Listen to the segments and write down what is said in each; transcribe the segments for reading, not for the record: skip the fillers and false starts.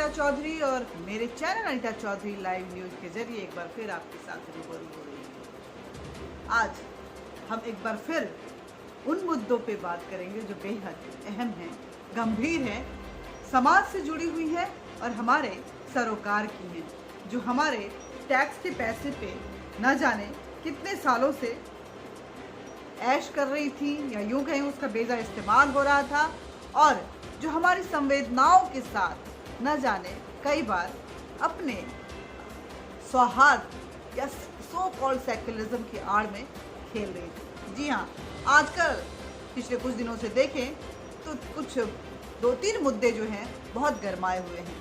चौधरी और मेरे channel Anita Chaudhary live news के जरिए एक बार फिर आपके साथ रूबरू हो रही हूँ। आज हम एक बार फिर उन मुद्दों पे बात करेंगे जो बेहद अहम हैं, गंभीर हैं, समाज से जुड़ी हुई है और हमारे सरोकार की हैं, जो हमारे टैक्स के पैसे पे न जाने कितने सालों से ऐश कर रही थी या यूं कहें उसका बेजा इस्तेमाल हो रहा था, और जो हमारी संवेदनाओं के साथ न जाने कई बार अपने सौहार्द या सो कॉल्ड सेक्युलरिज्म की आड़ में खेल रही थी। जी हाँ, आजकल पिछले कुछ दिनों से देखें तो कुछ 2-3 मुद्दे जो हैं बहुत गरमाए हुए हैं।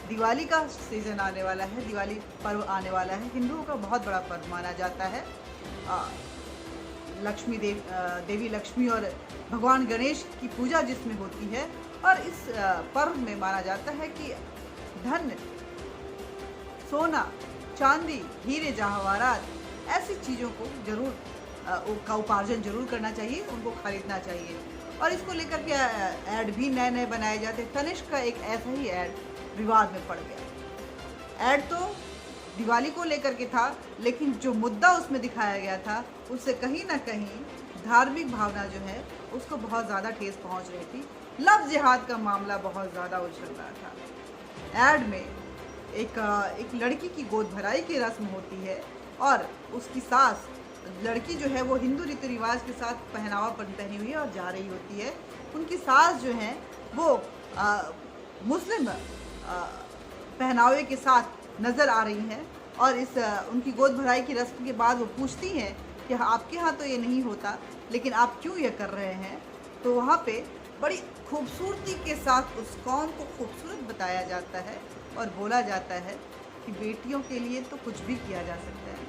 दिवाली का सीज़न आने वाला है, दिवाली पर्व आने वाला है, हिंदुओं का बहुत बड़ा पर्व माना जाता है। देवी लक्ष्मी और भगवान गणेश की पूजा जिसमें होती है, और इस पर्व में माना जाता है कि धन, सोना, चांदी, हीरे जवाहरात ऐसी चीज़ों को जरूर का उपार्जन जरूर करना चाहिए, उनको खरीदना चाहिए। और इसको लेकर के ऐड भी नए नए बनाए जाते। तनिष्क का एक ऐसा ही ऐड विवाद में पड़ गया। ऐड तो दिवाली को लेकर के था, लेकिन जो मुद्दा उसमें दिखाया गया था उससे कहीं ना कहीं धार्मिक भावना जो है उसको बहुत ज़्यादा ठेस पहुंच रही थी। लव जिहाद का मामला बहुत ज़्यादा उछल रहा था। ऐड में एक लड़की की गोद भराई की रस्म होती है और उसकी सास, लड़की जो है वो हिंदू रीति रिवाज के साथ पहनावा पहनी हुई है और जा रही होती है। उनकी सास जो है वो मुस्लिम पहनावे के साथ नज़र आ रही हैं, और इस उनकी गोद भराई की रस्म के बाद वो पूछती हैं कि आपके यहाँ तो ये नहीं होता, लेकिन आप क्यों ये कर रहे हैं। तो वहाँ पे बड़ी खूबसूरती के साथ उस कौम को खूबसूरत बताया जाता है और बोला जाता है कि बेटियों के लिए तो कुछ भी किया जा सकता है।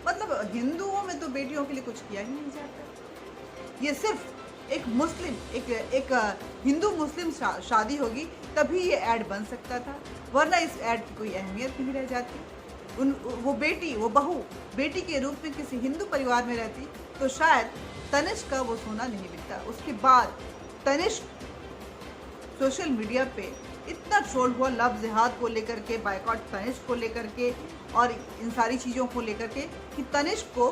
मतलब हिंदुओं में तो बेटियों के लिए कुछ किया ही नहीं जाता। ये सिर्फ एक मुस्लिम एक हिंदू मुस्लिम शादी होगी तभी ये ऐड बन सकता था, वरना इस ऐड की कोई अहमियत नहीं रह जाती। वो बेटी, वो बहू बेटी के रूप में किसी हिंदू परिवार में रहती तो शायद तनिष्क का वो सोना नहीं बिकता। उसके बाद तनिष्क सोशल मीडिया पे इतना ट्रोल हुआ लव जिहाद को लेकर के, बायकॉट तनिष्क को लेकर के और इन सारी चीज़ों को लेकर के कि तनिष्क को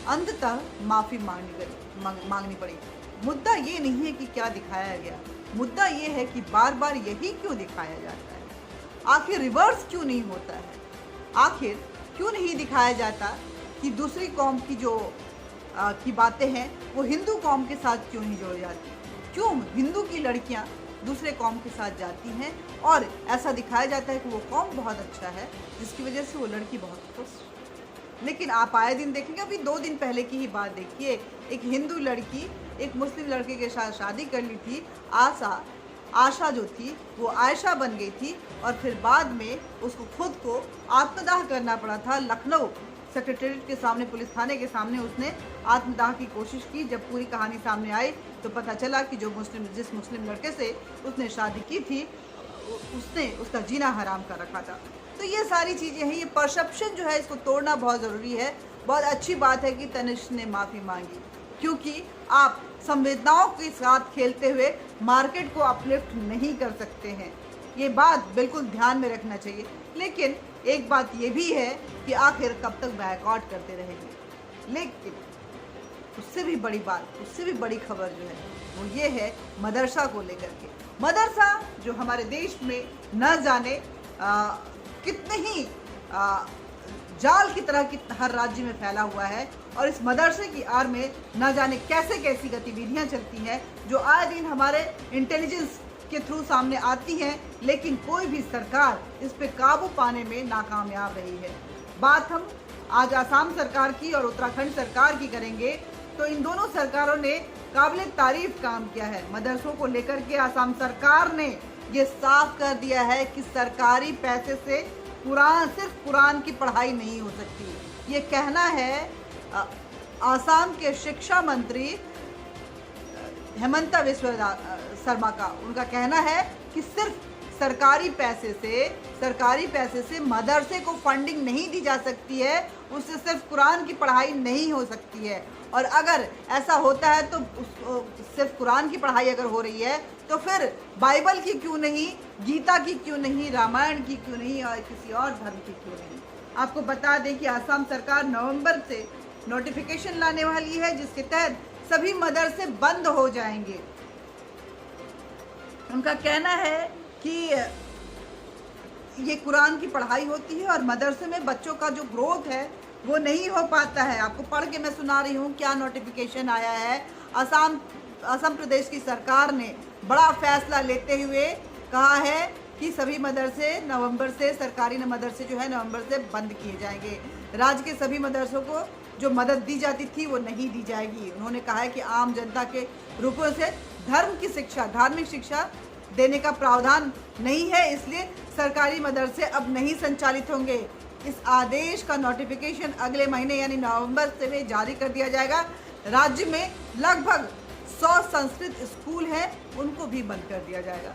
अंततः माफ़ी मांगनी पड़ी। मुद्दा ये नहीं है कि क्या दिखाया गया, मुद्दा ये है कि बार बार यही क्यों दिखाया जाता है। आखिर रिवर्स क्यों नहीं होता है? आखिर क्यों नहीं दिखाया जाता कि दूसरी कौम की जो की बातें हैं वो हिंदू कौम के साथ क्यों नहीं जोड़ी जाती? क्यों हिंदू की लड़कियां दूसरे कौम के साथ जाती हैं और ऐसा दिखाया जाता है कि वो कौम बहुत अच्छा है जिसकी वजह से वो लड़की बहुत खुश। लेकिन आप आए दिन देखेंगे, अभी 2 दिन पहले की ही बात देखिए, एक हिंदू लड़की एक मुस्लिम लड़के के साथ शादी कर ली थी। आशा जो थी वो आयशा बन गई थी, और फिर बाद में उसको खुद को आत्मदाह करना पड़ा था। लखनऊ सेक्रेटेरिएट के सामने, पुलिस थाने के सामने उसने आत्मदाह की कोशिश की। जब पूरी कहानी सामने आई तो पता चला कि जिस मुस्लिम लड़के से उसने शादी की थी उसने उसका जीना हराम कर रखा था। तो ये सारी चीज़ें हैं, ये परसेप्शन जो है इसको तोड़ना बहुत ज़रूरी है। बहुत अच्छी बात है कि तनिष्क ने माफ़ी मांगी, क्योंकि आप संवेदनाओं के साथ खेलते हुए मार्केट को अपलिफ्ट नहीं कर सकते हैं। ये बात बिल्कुल ध्यान में रखना चाहिए। लेकिन एक बात ये भी है कि आखिर कब तक बायकॉट करते रहेंगे। लेकिन उससे भी बड़ी बात, उससे भी बड़ी खबर जो है वो ये है मदरसा को लेकर के। मदरसा जो हमारे देश में न जाने कितने ही जाल की तरह की हर राज्य में फैला हुआ है, और इस मदरसे की आड़ में न जाने कैसे कैसी गतिविधियां चलती हैं जो आए दिन हमारे इंटेलिजेंस के थ्रू सामने आती हैं, लेकिन कोई भी सरकार इस पे काबू पाने में नाकामयाब रही है। बात हम आज आसाम सरकार की और उत्तराखंड सरकार की करेंगे तो इन दोनों सरकारों ने काबिल तारीफ काम किया है। मदरसों को लेकर के आसाम सरकार ने ये साफ कर दिया है कि सरकारी पैसे से सिर्फ कुरान की पढ़ाई नहीं हो सकती। ये कहना है आसाम के शिक्षा मंत्री हेमंता बिस्वा शर्मा का। उनका कहना है कि सिर्फ सरकारी पैसे से मदरसे को फंडिंग नहीं दी जा सकती है, उससे सिर्फ कुरान की पढ़ाई नहीं हो सकती है। और अगर ऐसा होता है तो सिर्फ कुरान की पढ़ाई अगर हो रही है तो फिर बाइबल की क्यों नहीं, गीता की क्यों नहीं, रामायण की क्यों नहीं और किसी और धर्म की क्यों नहीं। आपको बता दें कि आसाम सरकार नवंबर से नोटिफिकेशन लाने वाली है जिसके तहत सभी मदरसे बंद हो जाएंगे। उनका कहना है कि ये कुरान की पढ़ाई होती है और मदरसे में बच्चों का जो ग्रोथ है वो नहीं हो पाता है। आपको पढ़ के मैं सुना रही हूँ क्या नोटिफिकेशन आया है। असम प्रदेश की सरकार ने बड़ा फैसला लेते हुए कहा है कि सभी मदरसे नवंबर से, सरकारी मदरसे जो है नवंबर से बंद किए जाएंगे। राज्य के सभी मदरसों को जो मदद दी जाती थी वो नहीं दी जाएगी। उन्होंने कहा है कि आम जनता के रूपों से धार्मिक शिक्षा देने का प्रावधान नहीं है, इसलिए सरकारी मदरसे अब नहीं संचालित होंगे। इस आदेश का नोटिफिकेशन अगले महीने यानी नवंबर से में जारी कर दिया जाएगा। राज्य में लगभग 100 संस्कृत स्कूल हैं, उनको भी बंद कर दिया जाएगा,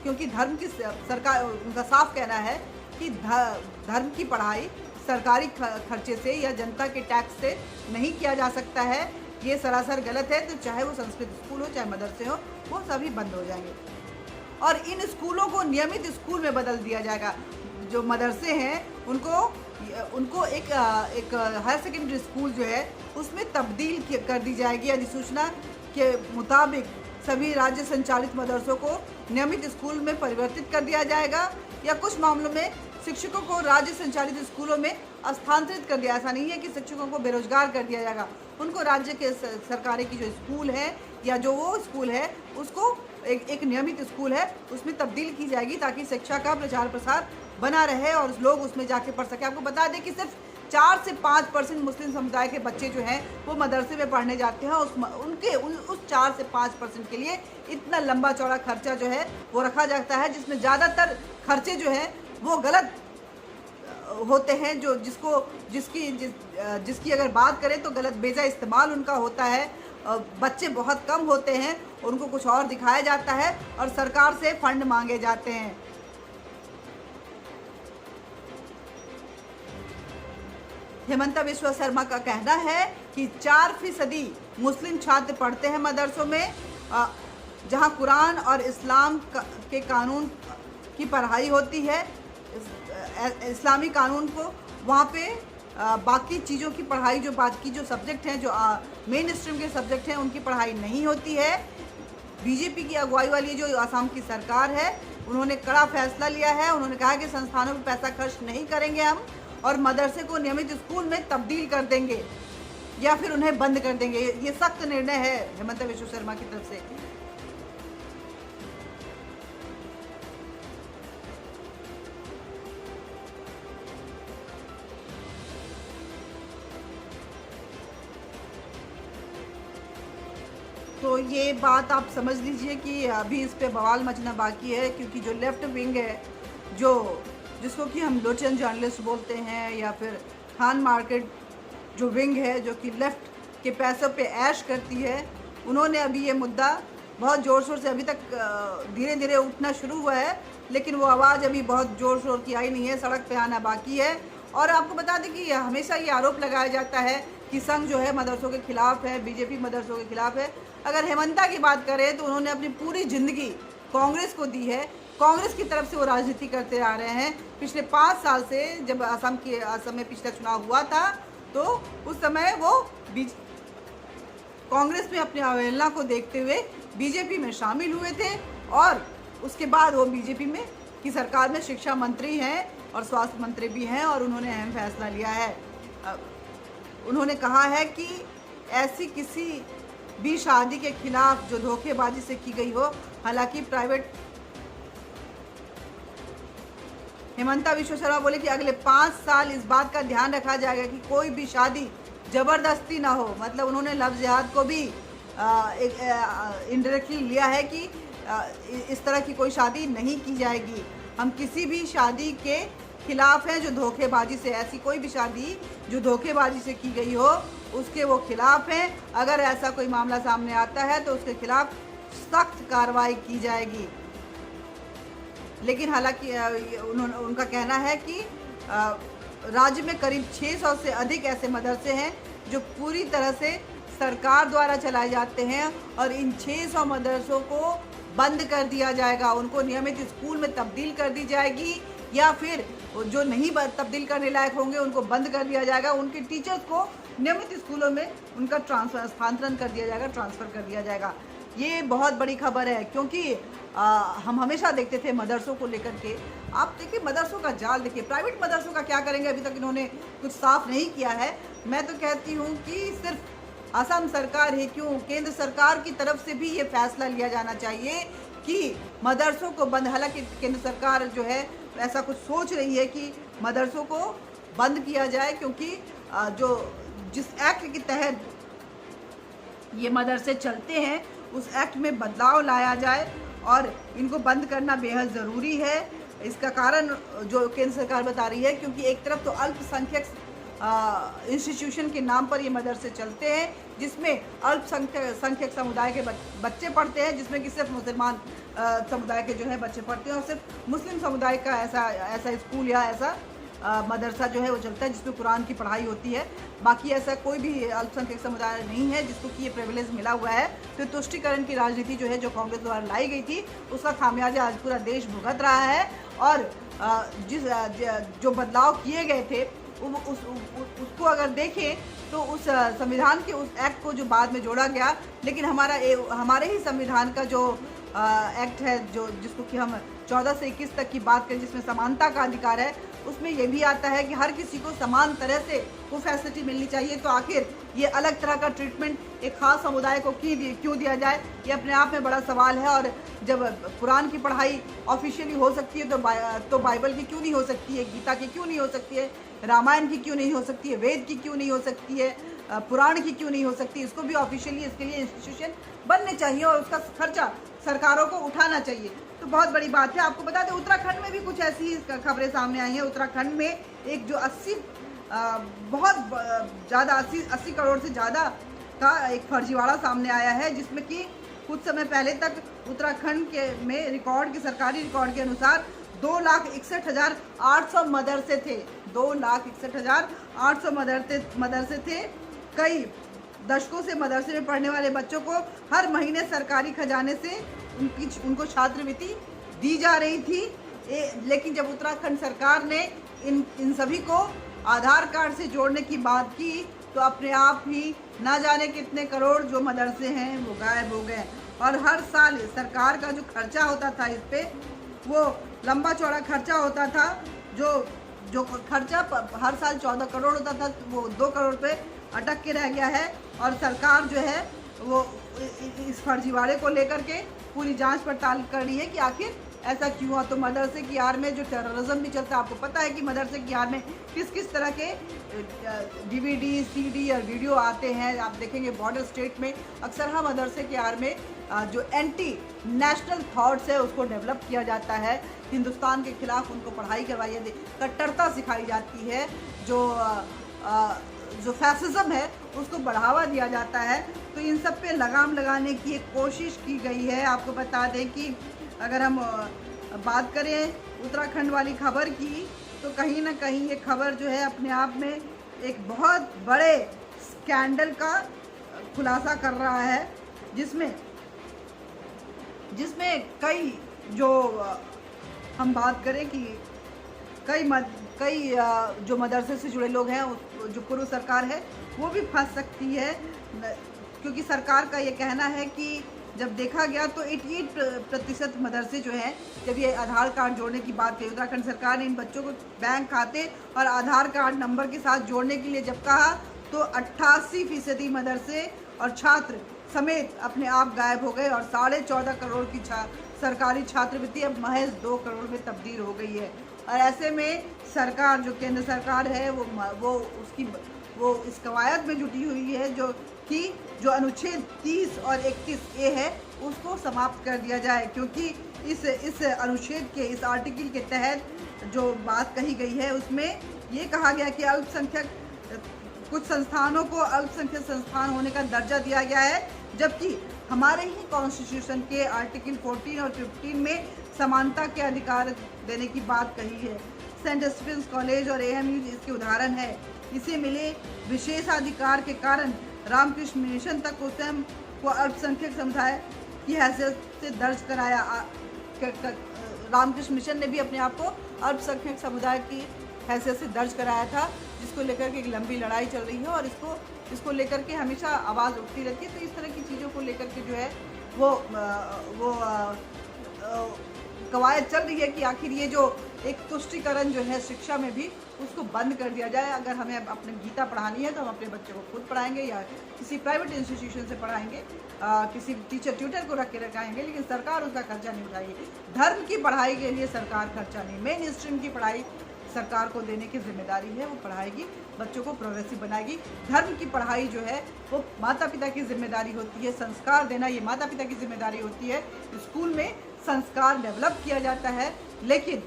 क्योंकि धर्म की सरकार, उनका साफ कहना है कि धर्म की पढ़ाई सरकारी खर्चे से या जनता के टैक्स से नहीं किया जा सकता है। ये सरासर गलत है। तो चाहे वो संस्कृत स्कूल हो चाहे मदरसे हो, वो सभी बंद हो जाएंगे और इन स्कूलों को नियमित स्कूल में बदल दिया जाएगा। जो मदरसे हैं उनको एक हायर सेकेंडरी स्कूल जो है उसमें तब्दील कर दी जाएगी। अधिसूचना के मुताबिक सभी राज्य संचालित मदरसों को नियमित स्कूल में परिवर्तित कर दिया जाएगा या कुछ मामलों में शिक्षकों को राज्य संचालित स्कूलों में स्थानांतरित कर दिया। ऐसा नहीं है कि शिक्षकों को बेरोजगार कर दिया जाएगा, उनको राज्य के सरकारी की जो स्कूल है या जो वो स्कूल है उसको एक नियमित स्कूल है उसमें तब्दील की जाएगी ताकि शिक्षा का प्रचार प्रसार बना रहे और लोग उसमें जाके पढ़ सके। आपको बता दें कि सिर्फ 4 से 5% मुस्लिम समुदाय के बच्चे जो हैं वो मदरसे में पढ़ने जाते हैं। उस 4 से 5% के लिए इतना लंबा चौड़ा खर्चा जो है वो रखा जाता है, जिसमें ज़्यादातर खर्चे जो हैं वो गलत होते हैं। जिसकी अगर बात करें तो गलत बेजा इस्तेमाल उनका होता है। बच्चे बहुत कम होते हैं, उनको कुछ और दिखाया जाता है और सरकार से फंड मांगे जाते हैं। हेमंता बिश्वा शर्मा का कहना है कि 4% मुस्लिम छात्र पढ़ते हैं मदरसों में, जहां कुरान और इस्लाम के कानून की पढ़ाई होती है। इस्लामी कानून को वहाँ पे बाकी चीज़ों की पढ़ाई, जो बाकी जो सब्जेक्ट हैं, जो मेन स्ट्रीम के सब्जेक्ट हैं, उनकी पढ़ाई नहीं होती है। बीजेपी की अगुवाई वाली जो असम की सरकार है उन्होंने कड़ा फैसला लिया है। उन्होंने कहा कि संस्थानों पर पैसा खर्च नहीं करेंगे हम और मदरसे को नियमित स्कूल में तब्दील कर देंगे या फिर उन्हें बंद कर देंगे। ये सख्त निर्णय है हेमंता बिश्वा शर्मा की तरफ से। तो ये बात आप समझ लीजिए कि अभी इस पे बवाल मचना बाकी है, क्योंकि जो लेफ्ट विंग है, जिसको कि हम लोचन जर्नलिस्ट बोलते हैं, या फिर खान मार्केट जो विंग है जो कि लेफ्ट के पैसों पे ऐश करती है, उन्होंने अभी ये मुद्दा बहुत ज़ोर शोर से, अभी तक धीरे धीरे उठना शुरू हुआ है, लेकिन वो आवाज़ अभी बहुत ज़ोर शोर की आई नहीं है, सड़क पे आना बाकी है। और आपको बता दें कि हमेशा ये आरोप लगाया जाता है कि संघ जो है मदरसों के खिलाफ है, बीजेपी मदरसों के खिलाफ है। अगर हेमंता की बात करें तो उन्होंने अपनी पूरी ज़िंदगी कांग्रेस को दी है, कांग्रेस की तरफ से वो राजनीति करते आ रहे हैं। पिछले 5 साल से जब असम में पिछला चुनाव हुआ था तो उस समय वो कांग्रेस में अपनी अवहेलना को देखते हुए बीजेपी में शामिल हुए थे और उसके बाद वो बीजेपी में की सरकार में शिक्षा मंत्री हैं और स्वास्थ्य मंत्री भी हैं और उन्होंने अहम फैसला लिया है। उन्होंने कहा है कि ऐसी किसी भी शादी के खिलाफ जो धोखेबाजी से की गई हो, हालांकि प्राइवेट हेमंता बिश्वा शर्मा बोले कि अगले 5 साल इस बात का ध्यान रखा जाएगा कि कोई भी शादी ज़बरदस्ती ना हो। मतलब उन्होंने लफ्ज़ जिहाद को भी इनडायरेक्टली लिया है कि इस तरह की कोई शादी नहीं की जाएगी। हम किसी भी शादी के खिलाफ हैं जो धोखेबाजी से, ऐसी कोई भी शादी जो धोखेबाजी से की गई हो उसके वो खिलाफ हैं। अगर ऐसा कोई मामला सामने आता है तो उसके खिलाफ सख्त कार्रवाई की जाएगी। लेकिन हालांकि उनका कहना है कि राज्य में करीब 600 से अधिक ऐसे मदरसे हैं जो पूरी तरह से सरकार द्वारा चलाए जाते हैं और इन 600 मदरसों को बंद कर दिया जाएगा, उनको नियमित स्कूल में तब्दील कर दी जाएगी या फिर जो नहीं तब्दील करने लायक होंगे उनको बंद कर दिया जाएगा। उनके टीचर्स को नियमित स्कूलों में उनका स्थानांतरण कर दिया जाएगा, ट्रांसफ़र कर दिया जाएगा। ये बहुत बड़ी खबर है क्योंकि हम हमेशा देखते थे मदरसों को लेकर के। आप देखिए मदरसों का जाल देखिए, प्राइवेट मदरसों का क्या करेंगे, अभी तक इन्होंने कुछ साफ नहीं किया है। मैं तो कहती हूँ कि सिर्फ असम सरकार ही क्यों, केंद्र सरकार की तरफ से भी ये फैसला लिया जाना चाहिए कि मदरसों को बंद, हालांकि केंद्र सरकार जो है ऐसा कुछ सोच रही है कि मदरसों को बंद किया जाए, क्योंकि जिस एक्ट के तहत ये मदरसे चलते हैं उस एक्ट में बदलाव लाया जाए और इनको बंद करना बेहद ज़रूरी है। इसका कारण जो केंद्र सरकार बता रही है, क्योंकि एक तरफ तो अल्पसंख्यक इंस्टीट्यूशन के नाम पर ये मदरसे चलते हैं जिसमें अल्पसंख्यक समुदाय के बच्चे पढ़ते हैं, जिसमें कि सिर्फ मुसलमान समुदाय के जो है बच्चे पढ़ते हैं और सिर्फ मुस्लिम समुदाय का ऐसा स्कूल या ऐसा मदरसा जो है वो चलता है जिसमें कुरान की पढ़ाई होती है। बाकी ऐसा कोई भी अल्पसंख्यक समुदाय नहीं है जिसको कि ये प्रिविलेज मिला हुआ है। तो तुष्टिकरण की राजनीति जो है जो कांग्रेस द्वारा लाई गई थी उसका खामियाजा आज पूरा देश भुगत रहा है। और जो बदलाव किए गए थे उसको अगर देखें तो उस संविधान के उस एक्ट को जो बाद में जोड़ा गया, लेकिन हमारे ही संविधान का जो एक्ट है जिसको कि हम 14 से 21 तक की बात करें, जिसमें समानता का अधिकार है, उसमें यह भी आता है कि हर किसी को समान तरह से वो फैसिलिटी मिलनी चाहिए। तो आखिर ये अलग तरह का ट्रीटमेंट एक ख़ास समुदाय को क्यों दिया जाए, ये अपने आप में बड़ा सवाल है। और जब कुरान की पढ़ाई ऑफिशियली हो सकती है तो बाइबल की क्यों नहीं हो सकती है, गीता की क्यों नहीं हो सकती है, रामायण की क्यों नहीं हो सकती है, वेद की क्यों नहीं हो सकती है, पुराण की क्यों नहीं हो सकती। इसको भी ऑफिशियली इसके लिए इंस्टीट्यूशन बनने चाहिए और उसका खर्चा सरकारों को उठाना चाहिए। तो बहुत बड़ी बात है। आपको बता दें उत्तराखंड में भी कुछ ऐसी खबरें सामने आई हैं। उत्तराखंड में एक जो 80 करोड़ से ज़्यादा का एक फर्जीवाड़ा सामने आया है, जिसमें कि कुछ समय पहले तक उत्तराखंड में सरकारी रिकॉर्ड के अनुसार 2,61,800 मदरसे थे। 2,61,800 मदरसे थे। कई दशकों से मदरसे में पढ़ने वाले बच्चों को हर महीने सरकारी खजाने से उनको छात्रवृत्ति दी जा रही थी। लेकिन जब उत्तराखंड सरकार ने इन सभी को आधार कार्ड से जोड़ने की बात की तो अपने आप ही ना जाने कितने करोड़ जो मदरसे हैं वो गायब हो गए। और हर साल सरकार का जो खर्चा होता था इस पे, वो लंबा चौड़ा खर्चा होता था। जो खर्चा हर साल 14 करोड़ होता था वो 2 करोड़ पे अटक के रह गया है। और सरकार जो है वो इस फर्जीवाड़े को लेकर के पूरी जांच पड़ताल कर रही है कि आखिर ऐसा क्यों हुआ। तो मदरसे की आड़ में जो टेररिज्म भी चलता है, आपको पता है कि मदरसे की आड़ में किस तरह के DVD, CD और वीडियो आते हैं। आप देखेंगे बॉर्डर स्टेट में अक्सर हम मदरसे के आड़ में जो एंटी नेशनल थॉट्स है उसको डेवलप किया जाता है। हिंदुस्तान के खिलाफ उनको पढ़ाई करवाई जाती, कट्टरता सिखाई जाती है, जो फैसिज्म है उसको बढ़ावा दिया जाता है। तो इन सब पे लगाम लगाने की एक कोशिश की गई है। आपको बता दें कि अगर हम बात करें उत्तराखंड वाली खबर की, तो कहीं ना कहीं ये खबर जो है अपने आप में एक बहुत बड़े स्कैंडल का खुलासा कर रहा है, जिसमें कई जो हम बात करें कि कई जो मदरसे से जुड़े लोग हैं, जो पूर्व सरकार है वो भी फंस सकती है। क्योंकि सरकार का ये कहना है कि जब देखा गया तो 88% मदरसे जो हैं, जब ये आधार कार्ड जोड़ने की बात कही, उत्तराखंड सरकार ने इन बच्चों को बैंक खाते और आधार कार्ड नंबर के साथ जोड़ने के लिए जब कहा तो 88% मदरसे और छात्र समेत अपने आप गायब हो गए और 14.5 करोड़ की सरकारी छात्रवृत्ति अब महज 2 करोड़ में तब्दील हो गई है। और ऐसे में सरकार, जो केंद्र सरकार है, वो इस कवायद में जुटी हुई है जो अनुच्छेद 30 और 31A है उसको समाप्त कर दिया जाए। क्योंकि इस अनुच्छेद के इस आर्टिकल के तहत जो बात कही गई है उसमें ये कहा गया कि अल्पसंख्यक कुछ संस्थानों को अल्पसंख्यक संस्थान होने का दर्जा दिया गया है, जबकि हमारे ही कॉन्स्टिट्यूशन के आर्टिकल 14 और 15 में समानता के अधिकार देने की बात कही है। सेंट स्टीफेंस कॉलेज और AMU इसके उदाहरण है। इसे मिले विशेषाधिकार के कारण रामकृष्ण मिशन तक को स्वयं को अल्पसंख्यक समुदाय की हैसियत से दर्ज कराया। रामकृष्ण मिशन ने भी अपने आप को अल्पसंख्यक समुदाय की हैसियत से दर्ज कराया था, जिसको लेकर के एक लंबी लड़ाई चल रही है और इसको लेकर के हमेशा आवाज़ उठती रहती है। तो इस तरह की चीज़ों को लेकर के जो है वो कवायद चल रही है कि आखिर ये जो एक तुष्टिकरण जो है शिक्षा में भी उसको बंद कर दिया जाए। अगर हमें अपने गीता पढ़ानी है तो हम अपने बच्चे को खुद पढ़ाएंगे या किसी प्राइवेट इंस्टीट्यूशन से पढ़ाएंगे, किसी टीचर ट्यूटर को रख के रखाएंगे, लेकिन सरकार उसका खर्चा नहीं उठाएगी। धर्म की पढ़ाई के लिए सरकार खर्चा नहीं, मेन स्ट्रीम की पढ़ाई सरकार को देने की जिम्मेदारी है, वो पढ़ाएगी, बच्चों को प्रोग्रेसिव बनाएगी। धर्म की पढ़ाई जो है वो माता पिता की जिम्मेदारी होती है, संस्कार देना ये माता पिता की जिम्मेदारी होती है। स्कूल में संस्कार डेवलप किया जाता है, लेकिन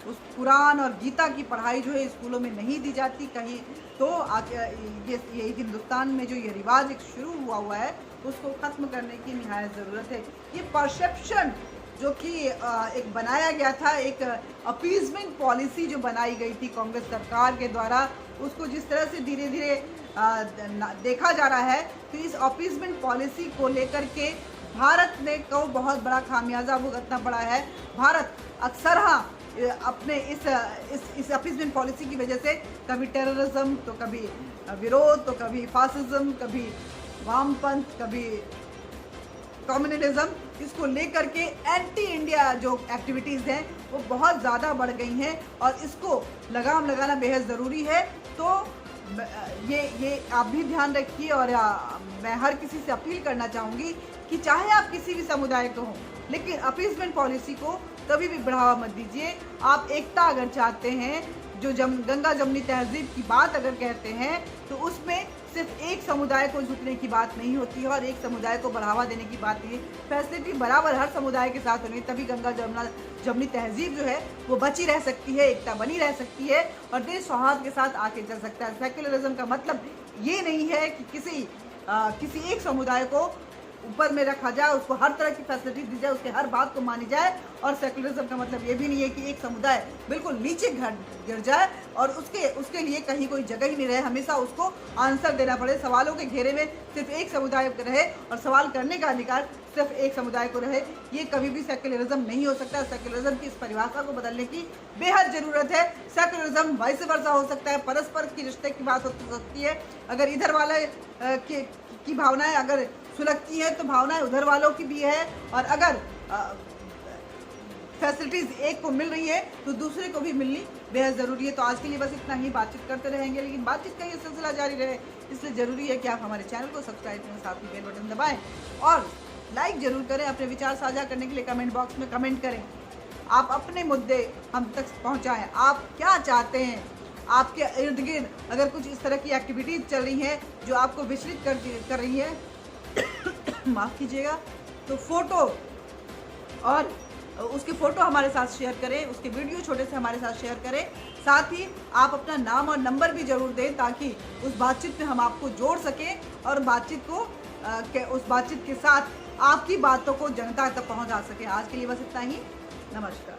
उस कुरान और गीता की पढ़ाई जो है स्कूलों में नहीं दी जाती कहीं। तो ये हिंदुस्तान में जो ये रिवाज एक शुरू हुआ है उसको ख़त्म करने की निहायत ज़रूरत है। ये परसेप्शन जो कि एक बनाया गया था, एक अपीजमेंट पॉलिसी जो बनाई गई थी कांग्रेस सरकार के द्वारा, उसको जिस तरह से धीरे धीरे देखा जा रहा है, तो इस अपीजमेंट पॉलिसी को लेकर के भारत ने को बहुत बड़ा खामियाजा भुगतना पड़ा है। भारत अक्सर अपने इस अपीजमेंट पॉलिसी की वजह से कभी टेररिज्म, तो कभी विरोध, तो कभी फासिज्म, कभी वामपंथ, कभी कम्युनलिज्म, इसको लेकर के एंटी इंडिया जो एक्टिविटीज़ हैं वो बहुत ज़्यादा बढ़ गई हैं और इसको लगाम लगाना बेहद ज़रूरी है। तो ये आप भी ध्यान रखिए और मैं हर किसी से अपील करना चाहूँगी कि चाहे आप किसी भी समुदाय को हों, लेकिन अपीजमेंट पॉलिसी को कभी भी बढ़ावा मत दीजिए। आप एकता अगर चाहते हैं, जो गंगा जमुनी तहजीब की बात अगर कहते हैं, तो उसमें सिर्फ एक समुदाय को झुकने की बात नहीं होती है और एक समुदाय को बढ़ावा देने की बात नहीं है। फैसिलिटी बराबर हर समुदाय के साथ होनी, तभी गंगा जमुनी तहजीब जो है वो बची रह सकती है, एकता बनी रह सकती है और देश सौहार्द के साथ आगे चल सकता है। सेक्युलरिज्म का मतलब ये नहीं है कि किसी एक समुदाय को ऊपर में रखा जाए, उसको हर तरह की फैसिलिटी दी जाए, उसके हर बात को मानी जाए। और सेकुलरिज्म का मतलब ये भी नहीं है कि एक समुदाय बिल्कुल नीचे गिर जाए और उसके लिए कहीं कोई जगह ही नहीं रहे, हमेशा उसको आंसर देना पड़े, सवालों के घेरे में सिर्फ एक समुदाय रहे और सवाल करने का अधिकार सिर्फ एक समुदाय को रहे। ये कभी भी सेकुलरिज्म नहीं हो सकता। सेकुलरिज्म की इस परिभाषा को बदलने की बेहद ज़रूरत है। सेकुलरिज्म वाइस वर्सा हो सकता है, परस्पर की रिश्ते की बात हो सकती है। अगर इधर वाले की भावनाएं अगर सुलगती है तो भावनाएं उधर वालों की भी है, और अगर फैसिलिटीज़ एक को मिल रही है तो दूसरे को भी मिलनी बेहद ज़रूरी है। तो आज के लिए बस इतना ही, बातचीत करते रहेंगे, लेकिन बातचीत का ये सिलसिला जारी रहे, इसलिए ज़रूरी है कि आप हमारे चैनल को सब्सक्राइब करें, साथ ही बेल बटन दबाएं और लाइक ज़रूर करें। अपने विचार साझा करने के लिए कमेंट बॉक्स में कमेंट करें। आप अपने मुद्दे हम तक पहुँचाएँ, आप क्या चाहते हैं। आपके इर्द गिर्द अगर कुछ इस तरह की एक्टिविटीज़ चल रही हैं जो आपको विचलित कर रही है माफ़ कीजिएगा, तो फ़ोटो और उसके फ़ोटो हमारे साथ शेयर करें, उसके वीडियो छोटे से हमारे साथ शेयर करें। साथ ही आप अपना नाम और नंबर भी ज़रूर दें ताकि उस बातचीत में हम आपको जोड़ सकें और उस बातचीत के साथ आपकी बातों को जनता तक पहुंचा सकें। आज के लिए बस इतना ही, नमस्कार।